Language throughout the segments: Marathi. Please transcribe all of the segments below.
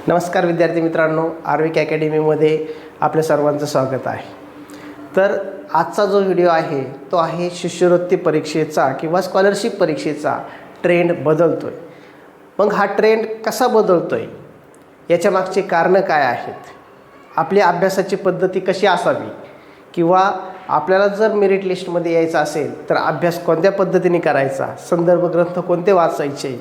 नमस्कार विद्यार्थी मित्रांनो, आर्विक अकॅडमीमध्ये आपल्या सर्वांचं स्वागत आहे। तर आजचा जो व्हिडिओ आहे तो आहे शिष्यवृत्ती परीक्षेचा किंवा स्कॉलरशिप परीक्षेचा ट्रेंड बदलतोय। मग हा ट्रेंड कसा बदलतोय, याच्या मागची कारणं काय आहेत, आपली अभ्यासाची पद्धती कशी असावी किंवा आपल्याला जर मेरिट लिस्टमध्ये यायचं असेल तर अभ्यास कोणत्या पद्धतीने करायचा, संदर्भ ग्रंथ कोणते वाचायचे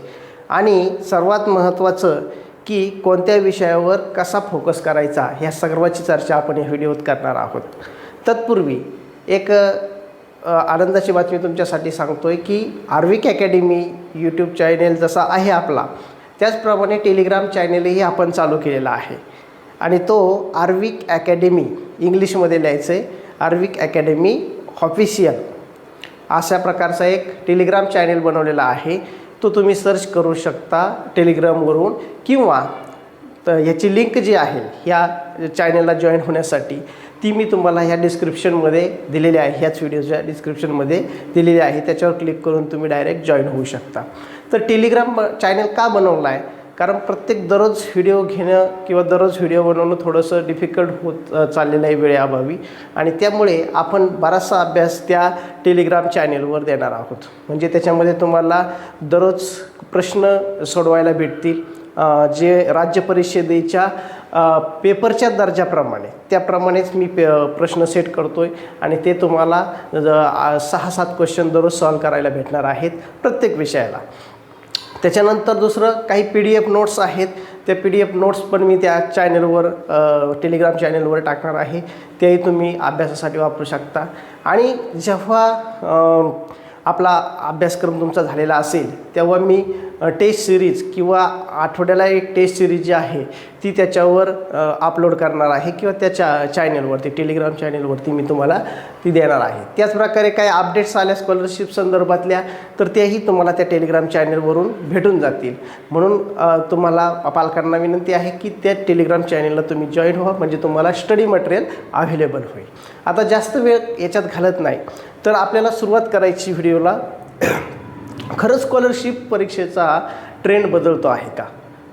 आणि सर्वात महत्त्वाचं की कोणत्या विषयावर कसा फोकस करायचा, ह्या सर्वाची चर्चा आपण या व्हिडिओत करणार आहोत। तत्पूर्वी एक आनंदाची बातमी तुमच्यासाठी सांगतोय की आर्विक अकॅडमी यूट्यूब चॅनेल जसा आहे आपला, त्याचप्रमाणे टेलिग्राम चॅनेलही आपण चालू केलेला आहे आणि तो आर्विक अकॅडमी इंग्लिशमध्ये लिहायचं आहे, आर्विक अकॅडमी ऑफिशियल अशा प्रकारचा एक टेलिग्राम चॅनेल बनवलेला आहे। तो तुम्ही सर्च करू शकता टेलिग्रामवरून किंवा याची लिंक जी आहे ह्या चॅनलला जॉईन होण्यासाठी ती मी तुम्हाला ह्या डिस्क्रिप्शनमध्ये दिलेली आहे, ह्याच व्हिडिओच्या डिस्क्रिप्शनमध्ये दिलेली आहे, त्याच्यावर क्लिक करून तुम्ही डायरेक्ट जॉईन होऊ शकता। तर टेलिग्राम चॅनल का बनवला आहे, कारण प्रत्येक दररोज व्हिडिओ घेणं किंवा दररोज व्हिडिओ बनवणं थोडंसं डिफिकल्ट होत चाललेलं आहे वेळेअभावी, आणि त्यामुळे आपण बराचसा अभ्यास त्या टेलिग्राम चॅनेलवर देणार आहोत। म्हणजे त्याच्यामध्ये तुम्हाला दररोज प्रश्न सोडवायला भेटतील, जे राज्य परिषदेच्या पेपरच्या दर्जाप्रमाणे त्याप्रमाणेच मी प्रश्न सेट करतो आहे आणि ते तुम्हाला 6-7 क्वेश्चन दररोज सॉल्व करायला भेटणार आहेत प्रत्येक विषयाला। त्याच्यानंतर दुसरं काही PDF नोट्स आहेत, त्या PDF नोट्स पण मी त्या चॅनलवर टेलिग्राम चॅनलवर टाकणार आहे, तेही तुम्ही अभ्यासासाठी वापरू शकता। आणि जेव्हा आपला अभ्यासक्रम तुमचा झालेला असेल तेव्हा मी टेस्ट सिरीज किंवा आठवड्याला एक टेस्ट सिरीज जी आहे ती त्याच्यावर अपलोड करणार आहे किंवा त्या चॅनलवरती टेलिग्राम चॅनलवरती मी तुम्हाला ती देणार आहे। त्याचप्रकारे काही अपडेट्स आल्या स्कॉलरशिप संदर्भातल्या तर तेही तुम्हाला त्या टेलिग्राम चॅनलवरून भेटून जातील। म्हणून तुम्हाला पालकांना विनंती आहे की त्या टेलिग्राम चॅनलला तुम्ही जॉईन व्हा, म्हणजे तुम्हाला स्टडी मटेरियल अवेलेबल होईल। आता जास्त वेळ याच्यात घालत नाही तर आपल्याला सुरुवात करायची व्हिडिओला। खरंच स्कॉलरशिप परीक्षेचा ट्रेंड बदलतो आहे का,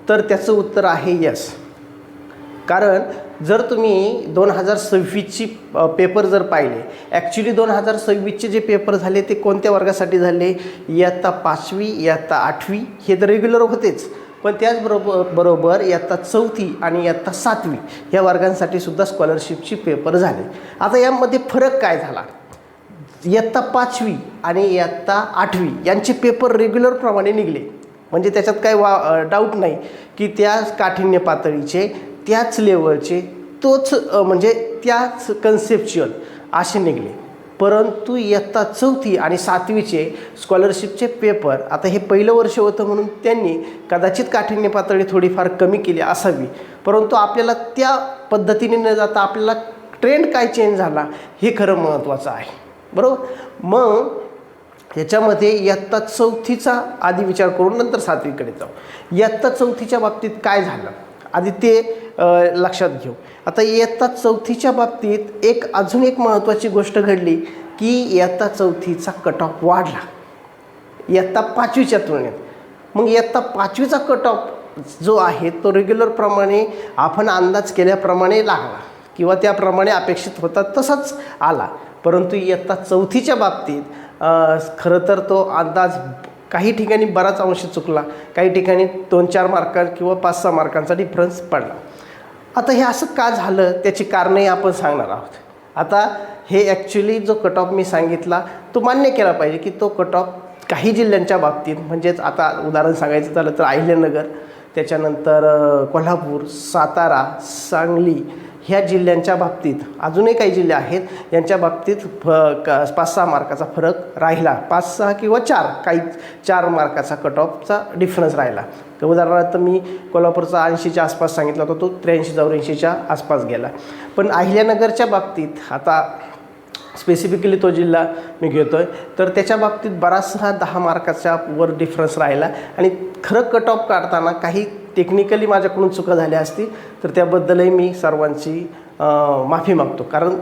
तर त्याचं उत्तर आहे यस। कारण जर तुम्ही 2026ची पेपर जर पाहिले, ॲक्च्युली 2026चे जे पेपर झाले ते कोणत्या वर्गासाठी झाले, इयत्ता 5वी इयत्ता 8वी हे तर रेग्युलर होतेच, पण त्याचबरोबर इयत्ता 4थी आणि इयत्ता 7वी ह्या वर्गांसाठी सुद्धा स्कॉलरशिपची पेपर झाले। आता यामध्ये फरक काय झाला, इयत्ता 5वी आणि इयत्ता 8वी यांचे पेपर रेग्युलरप्रमाणे निघले, म्हणजे त्याच्यात काही डाऊट नाही की त्याच काठिण्य पातळीचे, त्याच लेवलचे, तोच म्हणजे त्याच कन्सेप्च्युअल असे निघले। परंतु इयत्ता 4थी आणि 7वीचे स्कॉलरशिपचे पेपर, आता हे पहिलं वर्ष होतं म्हणून त्यांनी कदाचित काठिण्य पातळी थोडीफार कमी केली असावी, परंतु आपल्याला त्या पद्धतीने न जाता आपल्याला ट्रेंड काय चेंज झाला हे खरं महत्त्वाचं आहे, बरोबर। मग याच्यामध्ये इयत्ता 4थीचा आधी विचार करून नंतर 7वीकडे जाऊ। इयत्ता 4थीच्या बाबतीत काय झालं आधी ते लक्षात घेऊ। आता इयत्ता 4थीच्या बाबतीत अजून एक महत्त्वाची गोष्ट घडली की इयत्ता 4थीचा कट ऑफ वाढला इयत्ता 5वीच्या तुलनेत। मग इयत्ता 5वीचा कट ऑफ जो आहे तो रेग्युलरप्रमाणे आपण अंदाज केल्याप्रमाणे लागला किंवा त्याप्रमाणे अपेक्षित होता तसाच आला, परंतु इयत्ता 4थीच्या बाबतीत खरं तर तो अंदाज काही ठिकाणी बराच अंश चुकला, काही ठिकाणी 2-4 मार्कां किंवा 5-6 मार्कांचा डिफरन्स पडला। आता हे असं का झालं त्याची कारणंही आपण सांगणार आहोत। आता हे ॲक्च्युली जो कट ऑफ मी सांगितला तो मान्य केला पाहिजे की तो कट ऑफ काही जिल्ह्यांच्या बाबतीत, म्हणजेच आता उदाहरण सांगायचं झालं तर अहिल्यानगर, त्याच्यानंतर कोल्हापूर, सातारा, सांगली ह्या जिल्ह्यांच्या बाबतीत, अजूनही काही जिल्हे आहेत यांच्या बाबतीत 5-6 मार्काचा फरक राहिला, 5-6 किंवा 4, काही 4 मार्काचा कट ऑफचा डिफरन्स राहिला। तर उदाहरणार्थ मी कोल्हापूरचा 80च्या आसपास सांगितला होता, तो 83-84च्या आसपास गेला। पण अहिल्यानगरच्या बाबतीत आता स्पेसिफिकली तो जिल्हा मी घेतो आहे, तर त्याच्या बाबतीत बराचसा 10 मार्काच्या वर डिफरन्स राहिला आणि खरं कट ऑफ काढताना काही टेक्निकली माझ्याकडून चुका झाल्या असतील तर त्याबद्दलही मी सर्वांची माफी मागतो, कारण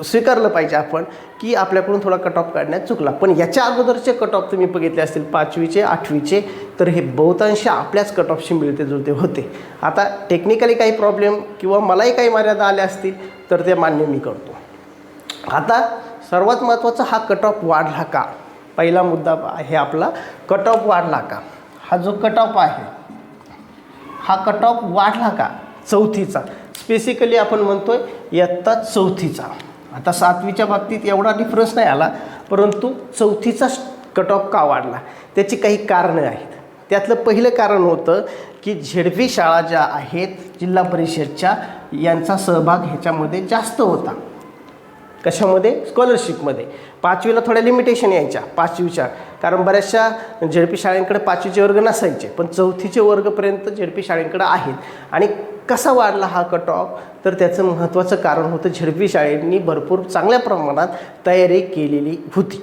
स्वीकारलं पाहिजे आपण की आपल्याकडून थोडा कट ऑफ काढण्यात चुकला. पण याच्या अगोदरचे कट ऑफ तुम्ही बघितले असतील 5वीचे 8वीचे, तर हे बहुतांश आपल्याच कट ऑफशी मिळते जुळते होते. आता टेक्निकली काही प्रॉब्लेम किंवा मलाही काही मर्यादा आल्या असतील तर ते मान्य मी करतो. आता सर्वात महत्त्वाचा, हा कट ऑफ वाढला का? पहिला मुद्दा आहे आपला, कट ऑफ वाढला का? हा जो कट ऑफ आहे हा कट ऑफ वाढला का? 4थीचा स्पेसिकली आपण म्हणतोय इयत्ता 4थीचा. आता 7वीच्या बाबतीत एवढा डिफरन्स नाही आला, परंतु 4थीचा कट ऑफ का वाढला त्याची काही कारणं आहेत. त्यातलं पहिलं कारण होतं की झेडपी शाळा ज्या आहेत जिल्हा परिषदच्या, यांचा सहभाग ह्याच्यामध्ये जास्त होता. कशामध्ये? स्कॉलरशिपमध्ये. 5वीला थोड्या लिमिटेशन यायच्या 5वीच्या, कारण बऱ्याचशा झेडपी शाळेंकडे 5वीचे वर्ग नसायचे, पण 4थीचे वर्गपर्यंत झेडपी शाळेंकडे आहेत. आणि कसा वाढला हा कट ऑफ? तर त्याचं महत्त्वाचं कारण होतं झेडपी शाळेंनी भरपूर चांगल्या प्रमाणात तयारी केलेली होती.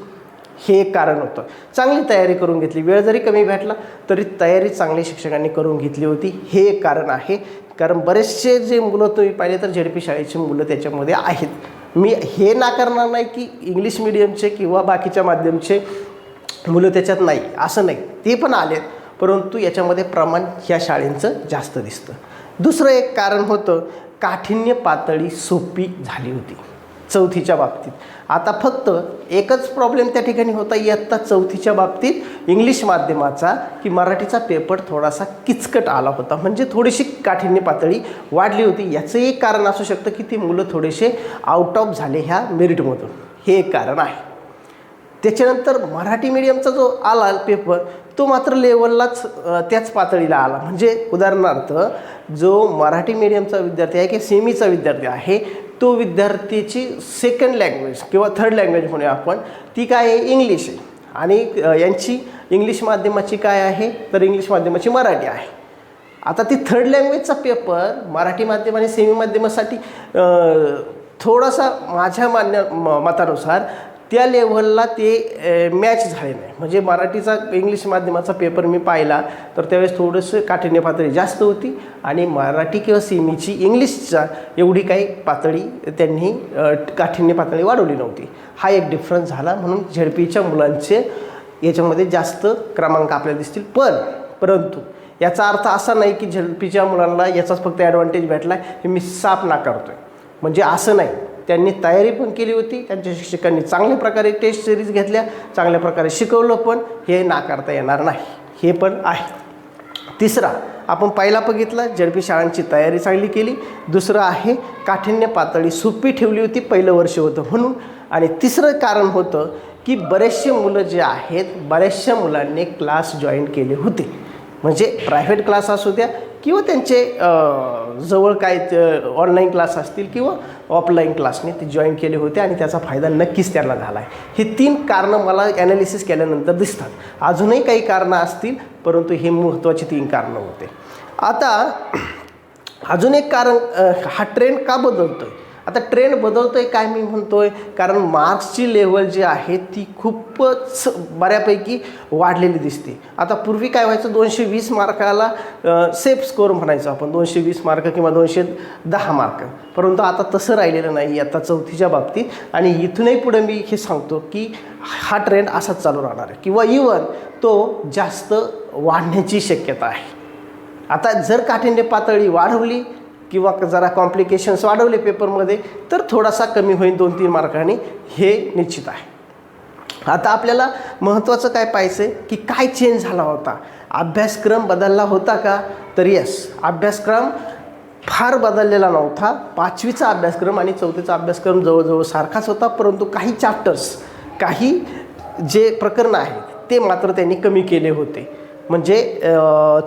हे एक कारण होतं. चांगली तयारी करून घेतली, वेळ जरी कमी भेटला तरी तयारी चांगली शिक्षकांनी करून घेतली होती, हे एक कारण आहे. कारण बरेचसे जे मुलं तुम्ही पाहिले तर झेडपी शाळेची मुलं त्याच्यामध्ये आहेत. मी हे नाकारणार नाही की इंग्लिश मिडियमचे किंवा बाकीच्या माध्यमचे मुलं त्याच्यात नाही, असं नाही, ते पण आलेत, परंतु याच्यामध्ये प्रमाण ह्या शाळेंचं जास्त दिसतं. दुसरं एक कारण होतं, काठिण्य पातळी सोपी झाली होती 4थीच्या बाबतीत. आता फक्त एकच प्रॉब्लेम त्या ठिकाणी होता इयत्ता 4थीच्या बाबतीत इंग्लिश माध्यमाचा, की मराठीचा पेपर थोडासा किचकट आला होता, म्हणजे थोडीशी काठिण्य पातळी वाढली होती. याचं एक कारण असू शकतं की ती मुलं थोडेसे आउट ऑफ झाले ह्या मेरिटमधून, हे एक कारण आहे. त्याच्यानंतर मराठी मीडियमचा जो आला पेपर तो मात्र लेवललाच त्याच पातळीला आला. म्हणजे उदाहरणार्थ जो मराठी मीडियमचा विद्यार्थी आहे किंवा सेमीचा विद्यार्थी आहे, तो विद्यार्थीची सेकंड लँग्वेज किंवा थर्ड लँग्वेज म्हणूया आपण, ती काय आहे? इंग्लिश आहे. आणि यांची इंग्लिश माध्यमाची काय आहे? तर इंग्लिश माध्यमाची मराठी आहे. आता ती थर्ड लँग्वेजचा पेपर मराठी माध्यम आणि सेमी माध्यमासाठी थोडासा माझ्या मतानुसार त्या लेव्हलला ते मॅच झाले नाही. म्हणजे मराठीचा इंग्लिश माध्यमाचा पेपर मी पाहिला तर त्यावेळेस थोडंसं काठिण्य पातळी जास्त होती आणि मराठी किंवा सेमीची इंग्लिशचा एवढी काही पातळी त्यांनी काठिण्य पातळी वाढवली नव्हती. हा एक डिफरन्स झाला. म्हणून झेडपीच्या मुलांचे याच्यामध्ये जास्त क्रमांक आपल्याला दिसतील. परंतु याचा अर्थ असा नाही की झेडपीच्या मुलांना याचाच फक्त ॲडव्हान्टेज भेटला हे मी साफ नाकारतो आहे. म्हणजे असं नाही, त्यांनी तयारी पण केली होती, त्यांच्या शिक्षकांनी चांगल्या प्रकारे टेस्ट सिरीज घेतल्या, चांगल्या प्रकारे शिकवलं, पण हे नाकारता येणार नाही, हे पण आहे. तिसरा आपण पहिला बघितला, झेडपी शाळांची तयारी चांगली केली. दुसरं आहे काठिण्य पातळी सोपी ठेवली होती, पहिलं वर्ष होतं म्हणून. आणि तिसरं कारण होतं की बरेचसे मुलं जे आहेत, बऱ्याचशा मुलांनी क्लास जॉईन केले होते. म्हणजे प्रायव्हेट क्लास असू द्या किंवा त्यांचे जवळ काय ऑनलाईन क्लास असतील किंवा ऑफलाईन क्लासने ते जॉईन केले होते आणि त्याचा फायदा नक्कीच त्यांना झाला आहे. हे 3 कारणं मला ॲनालिसिस केल्यानंतर दिसतात. अजूनही काही कारणं असतील, परंतु हे महत्त्वाची 3 कारणं होते. आता अजून एक कारण, हा ट्रेंड का बदलतो आहे? आता ट्रेंड बदलतो आहे काय मी म्हणतो आहे, कारण मार्क्सची लेवल जी आहे ती खूपच बऱ्यापैकी वाढलेली दिसते. आता पूर्वी काय व्हायचं, 220 मार्काला सेफ स्कोअर म्हणायचं आपण, 220 मार्क किंवा 210 मार्क, परंतु आता तसं राहिलेलं नाही आता 4थीच्या बाबतीत. आणि इथूनही पुढे मी हे सांगतो की हा ट्रेंड असाच चालू राहणार आहे किंवा इवन तो जास्त वाढण्याची शक्यता आहे. आता जर काठिण्य पातळी वाढवली किंवा जरा कॉम्प्लिकेशन्स वाढवले पेपरमध्ये तर थोडासा कमी होईल 2-3 मार्कांनी, हे निश्चित आहे. आता आपल्याला महत्त्वाचं काय पाहायचं आहे की काय चेंज झाला होता, अभ्यासक्रम बदलला होता का? तर येस, अभ्यासक्रम फार बदललेला नव्हता. 5वीचा अभ्यासक्रम आणि 4थीचा अभ्यासक्रम जवळजवळ सारखाच होता, परंतु काही चॅप्टर्स, काही जे प्रकरणं आहेत ते मात्र त्यांनी कमी केले होते. म्हणजे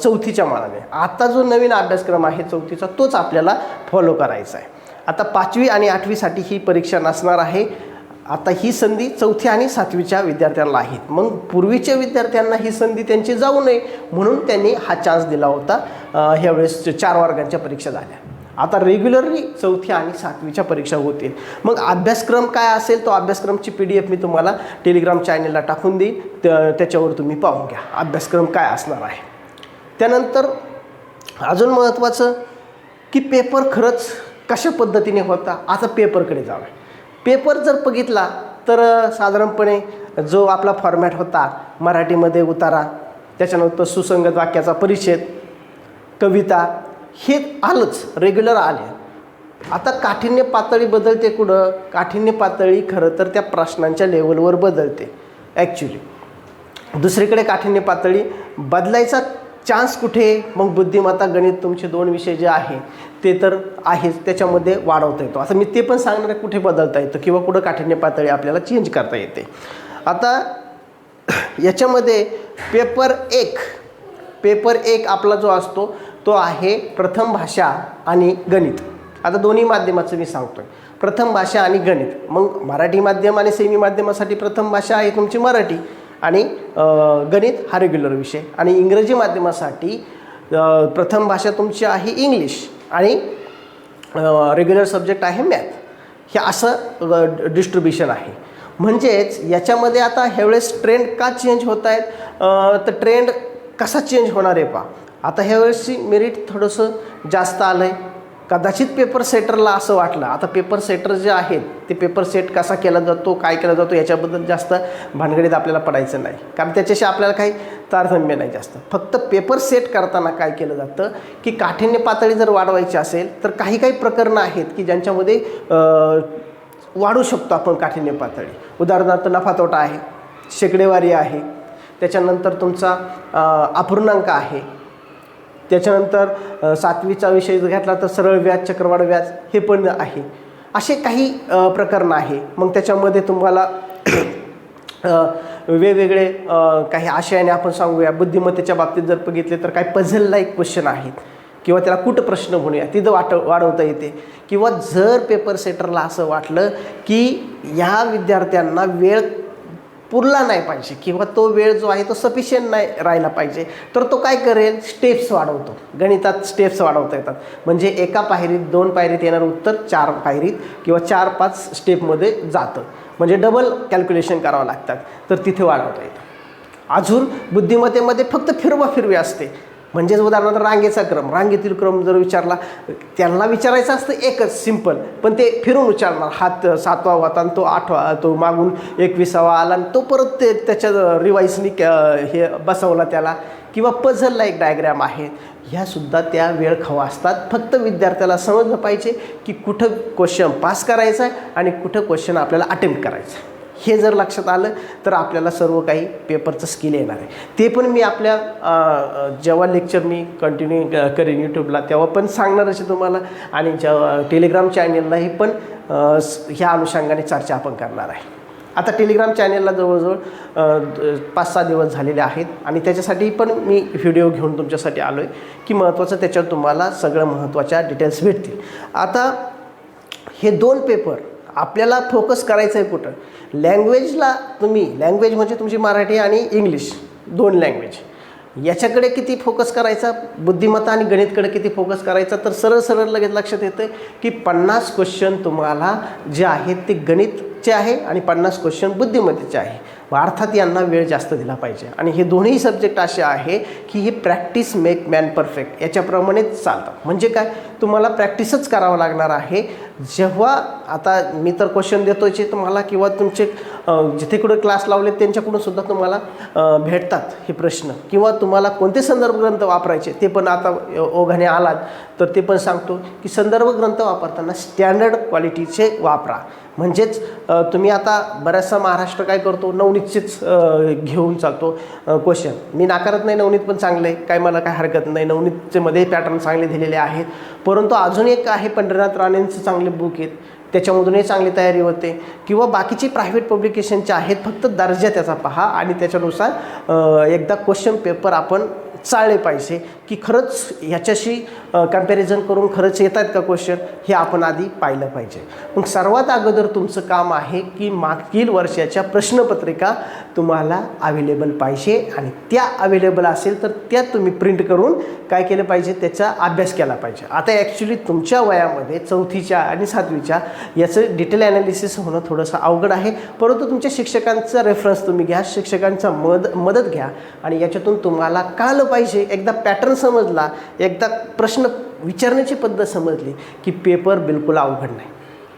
4थीच्या मानाने आता जो नवीन अभ्यासक्रम आहे 4थीचा तोच आपल्याला फॉलो करायचा आहे. आता 5वी आणि 8वीसाठी ही परीक्षा नसणार आहे. आता ही संधी 4थी आणि 7वीच्या विद्यार्थ्यांना आहे. मग पूर्वीच्या विद्यार्थ्यांना ही संधी त्यांची जाऊ नये म्हणून त्यांनी हा चान्स दिला होता. ह्यावेळेस 4 वर्गांच्या परीक्षा झाल्या. आता रेग्युलरली 4थी आणि 7वीच्या परीक्षा होतील. मग अभ्यासक्रम काय असेल तो अभ्यासक्रमची PDF मी तुम्हाला टेलिग्राम चॅनलला टाकून देईन, त्याच्यावर तुम्ही पाहून घ्या अभ्यासक्रम काय असणार आहे. त्यानंतर अजून महत्त्वाचं की पेपर खरंच कशा पद्धतीने होता. आता पेपरकडे जाऊया. पेपर जर बघितला तर साधारणपणे जो आपला फॉर्मॅट होता, मराठीमध्ये उतारा, त्याच्यानंतर सुसंगत वाक्याचा परिच्छेद, कविता, हे आलंच, रेग्युलर आले. आता काठिण्य पातळी बदलते कुठं? काठिण्य पातळी खरं तर त्या प्रश्नांच्या लेवलवर बदलते ॲक्च्युली. दुसरीकडे काठिण्य पातळी बदलायचा चान्स कुठे? मग बुद्धिमत्ता, गणित, तुमचे 2 विषय जे आहे ते तर आहेच, त्याच्यामध्ये वाढवता येतो. आता मी ते पण सांगणार आहे कुठे बदलता येतं किंवा कुठं काठिण्य पातळी आपल्याला चेंज करता येते. आता याच्यामध्ये पेपर एक आपला जो असतो तो आहे प्रथम भाषा आणि गणित. आता दोन्ही माध्यमाचं मी सांगतो आहे, प्रथम भाषा आणि गणित. मग मराठी माध्यम आणि सेमी माध्यमासाठी प्रथम भाषा आहे तुमची मराठी आणि गणित हा रेग्युलर विषय. आणि इंग्रजी माध्यमासाठी प्रथम भाषा तुमची आहे इंग्लिश आणि रेग्युलर सब्जेक्ट आहे मॅथ. हे असं डिस्ट्रीब्युशन आहे. म्हणजेच याच्यामध्ये आता ह्यावेळेस ट्रेंड का चेंज होत आहेत? तर ट्रेंड कसा चेंज होणार आहे पहा. आता ह्यावेळेसची मेरिट थोडंसं जास्त आलं आहे. कदाचित पेपर सेटरला असं वाटलं. आता पेपर सेटर जे आहेत ते पेपर सेट कसा केला जातो, काय केला जातो, याच्याबद्दल जास्त भानगडीत आपल्याला पडायचं नाही, कारण त्याच्याशी आपल्याला काही तारतम्य नाही जास्त. फक्त पेपर सेट करताना काय केलं जातं की काठिण्य पातळी जर वाढवायची असेल तर काही प्रकरणं आहेत की ज्यांच्यामध्ये वाढू शकतो आपण काठिण्य पातळी. उदाहरणार्थ नफा तोटा आहे, शेकडेवारी आहे, त्याच्यानंतर तुमचा अपूर्णांक आहे, त्याच्यानंतर 7वीचा विषय जर घेतला तर सरळ व्याज, चक्रवाढ व्याज हे पण आहे. असे काही प्रकरण आहे. मग त्याच्यामध्ये तुम्हाला वेगवेगळे काही आशयाने आपण सांगूया. बुद्धिमत्तेच्या बाबतीत जर बघितले तर काही पझल लाईक क्वेश्चन आहेत किंवा त्याला कुठं प्रश्न म्हणूया तिथं वाढवता येते. किंवा जर पेपर सेटरला असं वाटलं की ह्या विद्यार्थ्यांना वेळ पुरला नाही पाहिजे किंवा तो वेळ जो आहे तो सफिशियंट नाही राहिला पाहिजे, तर तो काय करेल? स्टेप्स वाढवतो. गणितात स्टेप्स वाढवता येतात. म्हणजे एका पायरीत 2 पायरीत येणारं उत्तर 4 पायरीत किंवा 4-5 स्टेपमध्ये जातं. म्हणजे डबल कॅल्क्युलेशन करावं लागतात, तर तिथे वाढवता येतं. अजून बुद्धिमत्तेमध्ये फक्त फिरवी असते. म्हणजेच उदाहरणार्थ रांगेचा क्रम, रांगेतील क्रम जर विचारला, त्यांना विचारायचं असतं एकच सिंपल, पण ते फिरून विचारणार. हात 7वा होता आणि तो 8वा, तो मागून 21वा आला आणि तो परत ते त्याच्या रिवाईजनी हे बसवला त्याला. किंवा पझलला एक डायग्रॅम आहे, ह्यासुद्धा त्या वेळ खावा असतात. फक्त विद्यार्थ्याला समजलं पाहिजे की कुठं क्वेश्चन पास करायचा आहे आणि कुठं क्वेश्चन आपल्याला अटेम्प्ट करायचं आहे. हे जर लक्षात आलं तर आपल्याला सर्व काही पेपरचं स्किल येणार आहे. ते पण मी आपल्या जेव्हा लेक्चर मी कंटिन्यू करेन यूट्यूबला तेव्हा पण सांगणारच आहे तुम्हाला. आणि जेव्हा टेलिग्राम चॅनेललाही पण ह्या अनुषंगाने चर्चा आपण करणार आहे. आता टेलिग्राम चॅनेलला जवळजवळ 5-6 दिवस झालेले आहेत आणि त्याच्यासाठी पण मी व्हिडिओ घेऊन तुमच्यासाठी आलो आहे की महत्त्वाचं त्याच्यावर तुम्हाला सगळं महत्त्वाच्या डिटेल्स भेटतील. आता हे 2 पेपर आपल्याला फोकस करायचं आहे कुठं? लँग्वेजला. लँग्वेज म्हणजे तुमची मराठी आणि इंग्लिश 2 लँग्वेज, याच्याकडे किती फोकस करायचा? बुद्धिमत्ता आणि गणितकडे किती फोकस करायचा? तर सरळ लगेच लक्षात येतं की 50 क्वेश्चन तुम्हाला जे आहेत ते गणितचे आहे आणि 50 क्वेश्चन बुद्धिमत्तेचे आहे. अर्थात यांना वेळ जास्त दिला पाहिजे. आणि हे दोन्ही सब्जेक्ट असे आहे की हे प्रॅक्टिस मेक मॅन परफेक्ट याच्याप्रमाणेच चालतात. म्हणजे काय? तुम्हाला प्रॅक्टिसच करावं लागणार आहे. जेव्हा आता मी तर क्वेश्चन देतोय तुम्हाला किंवा तुमचे जिथे कुठे क्लास लावले त्यांच्याकडून सुद्धा तुम्हाला भेटतात हे प्रश्न. किंवा तुम्हाला कोणते संदर्भ ग्रंथ वापरायचे ते पण आता ओघाने आलात तर ते पण सांगतो की संदर्भ ग्रंथ वापरताना स्टँडर्ड क्वालिटीचे वापरा. म्हणजेच तुम्ही आता बऱ्याचसा महाराष्ट्र काय करतो, नवनीतचेच घेऊन चालतो क्वेश्चन. मी नाकारत नाही, नवनीत पण चांगलं आहे, काय मला काय हरकत नाही, नवनीतचे मध्ये पॅटर्न चांगले दिलेले आहेत. परंतु अजून एक आहे पंढरीनाथ राणेंचे चांगले बुक आहेत, त्याच्यामधूनही चांगली तयारी होते. किंवा बाकीचे प्रायव्हेट पब्लिकेशनचे आहेत, फक्त दर्जा त्याचा पहा आणि त्याच्यानुसार एकदा क्वेश्चन पेपर आपण चाळले पाहिजे की खरंच ह्याच्याशी कम्पॅरिझन करून खरंच येत आहेत का क्वेश्चन, हे आपण आधी पाहिलं पाहिजे. मग सर्वात अगोदर तुमचं काम आहे की मागील वर्षाच्या प्रश्नपत्रिका तुम्हाला अवेलेबल पाहिजे आणि त्या अवेलेबल असेल तर त्या तुम्ही प्रिंट करून काय केलं पाहिजे, त्याचा अभ्यास केला पाहिजे. आता ॲक्च्युली तुमच्या वयामध्ये 4थीच्या आणि 7वीच्या याचं डिटेल ॲनालिसिस होणं थोडंसं अवघड आहे. परंतु तुमच्या शिक्षकांचा रेफरन्स तुम्ही घ्या, शिक्षकांचा मदत घ्या आणि याच्यातून तुम्हाला कळलं पाहिजे. एकदा पॅटर्न समजला, एकदा प्रश्न विचारण्याची पद्धत समजली की पेपर बिलकुल अवघड नाही.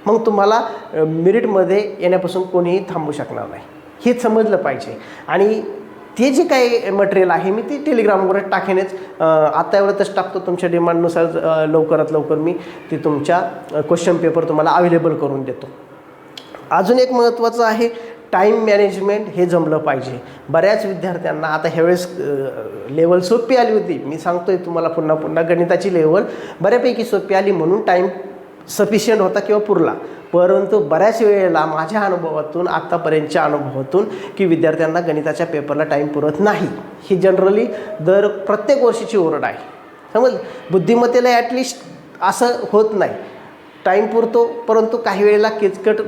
मग तुम्हाला मेरिटमध्ये येण्यापासून कोणीही थांबू शकणार नाही, हे समजलं पाहिजे. आणि ते जे काही मटेरियल आहे मी ते टेलिग्रामवर टाकेनच, आता एवढंच टाकतो. तुमच्या डिमांडनुसार लवकरात लवकर मी ते तुमच्या क्वेश्चन पेपर तुम्हाला अवेलेबल करून देतो. अजून एक महत्त्वाचं आहे, टाईम मॅनेजमेंट हे जमलं पाहिजे. बऱ्याच विद्यार्थ्यांना आता ह्यावेळेस लेवल सोपी आली होती, मी सांगतोय तुम्हाला पुन्हा पुन्हा, गणिताची लेवल बऱ्यापैकी सोपी आली म्हणून टाईम सफिशियंट होता किंवा पुरला. परंतु बऱ्याच वेळेला माझ्या अनुभवातून, आत्तापर्यंतच्या अनुभवातून, की विद्यार्थ्यांना गणिताच्या पेपरला टाईम पुरत नाही. ही जनरली प्रत्येक वर्षीची ओरड आहे. समज बुद्धिमत्तेला ॲटलिस्ट असं होत नाही, टाईम पुरतो, परंतु काही वेळेला किचकट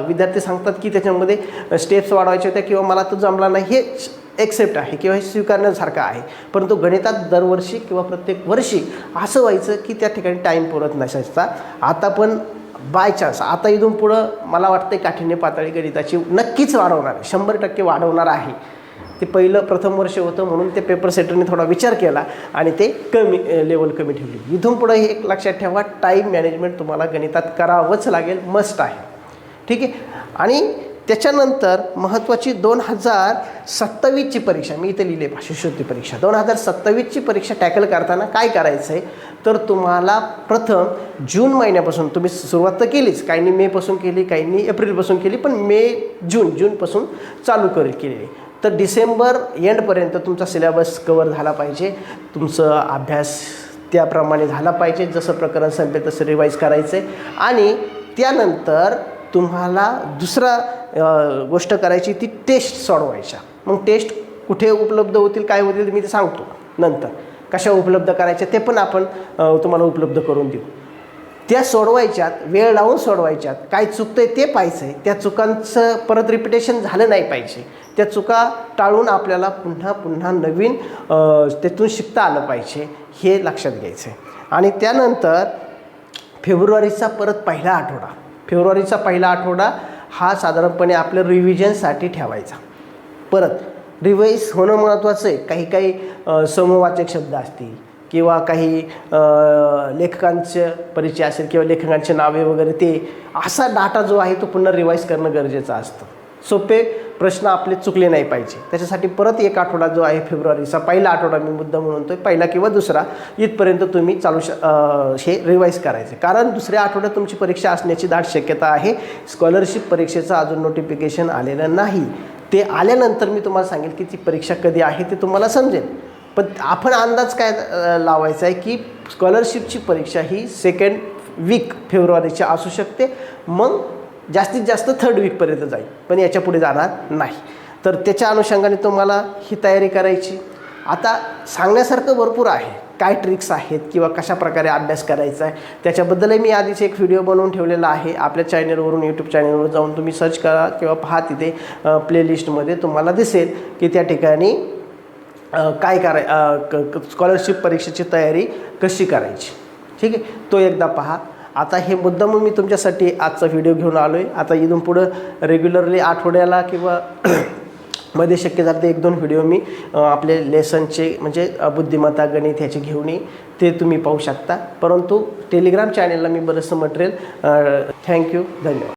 विद्यार्थी सांगतात की त्याच्यामध्ये स्टेप्स वाढवायच्या होत्या किंवा मला तो जमला नाही. हे एक्सेप्ट आहे किंवा हे स्वीकारण्यासारखं आहे. परंतु गणितात दरवर्षी किंवा प्रत्येक वर्षी असं व्हायचं की त्या ठिकाणी टाईम पुरत नसायचा. आता पण बाय चान्स आता इथून पुढं मला वाटतं काठिण्य पातळी गणिताची नक्कीच वाढवणार आहे, 100% वाढवणार आहे. ते प्रथम वर्ष होतं म्हणून ते पेपर सेटरने थोडा विचार केला आणि ते लेवल कमी ठेवली. इथून पुढं हे एक लक्षात ठेवा, टाईम मॅनेजमेंट तुम्हाला गणितात करावंच लागेल, मस्ट आहे. ठीक आहे. आणि त्याच्यानंतर महत्त्वाची 2027ची परीक्षा, मी इथे लिहिले शिष्यवृत्ती परीक्षा, 2027ची परीक्षा टॅकल करताना काय करायचं आहे, तर तुम्हाला प्रथम जून महिन्यापासून तुम्ही सुरुवात तर केलीच, काहींनी मेपासून केली, काहींनी एप्रिलपासून केली, पण जूनपासून चालू केली. तर डिसेंबर एंडपर्यंत तुमचा सिलेबस कवर झाला पाहिजे, तुमचं अभ्यास त्याप्रमाणे झाला पाहिजे, जसं प्रकरण संपेल तसं रिवाईज करायचं आहे. आणि त्यानंतर तुम्हाला दुसरा गोष्ट करायची ती टेस्ट सोडवायच्या. मग टेस्ट कुठे उपलब्ध होतील, काय होतील मी ते सांगतो नंतर, कशा उपलब्ध करायच्या ते पण आपण तुम्हाला उपलब्ध करून देऊ. त्या सोडवायच्यात, वेळ लावून सोडवायच्यात, काय चुकतंय ते पाहायचं आहे, त्या चुकांचं परत रिपिटेशन झालं नाही पाहिजे, त्या चुका टाळून आपल्याला पुन्हा पुन्हा नवीन त्यातून शिकता आलं पाहिजे, हे लक्षात घ्यायचं आहे. आणि त्यानंतर फेब्रुवारीचा पहिला आठवडा हा साधारणपणे आपल्या रिव्हिजनसाठी ठेवायचा. परत रिवाईज होणं महत्त्वाचं आहे. काही समूहवाचक शब्द असतील किंवा काही लेखकांचे परिचय असेल किंवा लेखकांचे नावे वगैरे, ते असा डाटा जो आहे तो पुन्हा रिवाईज करणं गरजेचं असतं. सोपे प्रश्न आपले चुकले नाही पाहिजे, त्याच्यासाठी परत एक आठवडा जो आहे फेब्रुवारीचा पहिला आठवडा, मी मुद्दाम म्हणतोय पहिला किंवा दुसरा, इथपर्यंत तुम्ही हे रिवाईज करायचे. कारण दुसऱ्या आठवड्यात तुमची परीक्षा असण्याची दाट शक्यता आहे. स्कॉलरशिप परीक्षेचं अजून नोटिफिकेशन आलेलं नाही, ते आल्यानंतर मी तुम्हाला सांगेल की ती परीक्षा कधी आहे ते तुम्हाला समजेल. पण आपण अंदाज काय लावायचा आहे की स्कॉलरशिपची परीक्षा ही सेकंड वीक फेब्रुवारीची असू शकते, मग जास्तीत जास्त थर्ड वीकपर्यंत जाईल, पण याच्या पुढे जाणार नाही. तर त्याच्या अनुषंगाने तुम्हाला ही तयारी करायची. आता सांगण्यासारखं भरपूर आहे, काय ट्रिक्स आहेत किंवा कशा प्रकारे अभ्यास करायचा आहे त्याच्याबद्दलही मी आधीच एक व्हिडिओ बनवून ठेवलेला आहे. आपल्या चॅनलवरून, यूट्यूब चॅनलवर जाऊन तुम्ही सर्च करा किंवा पहा, तिथे प्लेलिस्टमध्ये तुम्हाला दिसेल की त्या ठिकाणी काय स्कॉलरशिप परीक्षेची तयारी कशी करायची. ठीक आहे, तो एकदा पहा. आता हे मुद्दाम मी तुमच्यासाठी आजचा व्हिडिओ घेऊन आलो आहे. आता इथून पुढं रेग्युलरली आठवड्याला किंवा मध्ये शक्य झालं तर 1-2 व्हिडिओ मी आपले लेसनचे म्हणजे बुद्धिमत्ता, गणित ह्याचे घेऊन ते तुम्ही पाहू शकता. परंतु टेलिग्राम चॅनलला मी बरंचसं मटेरियल. थँक्यू, धन्यवाद.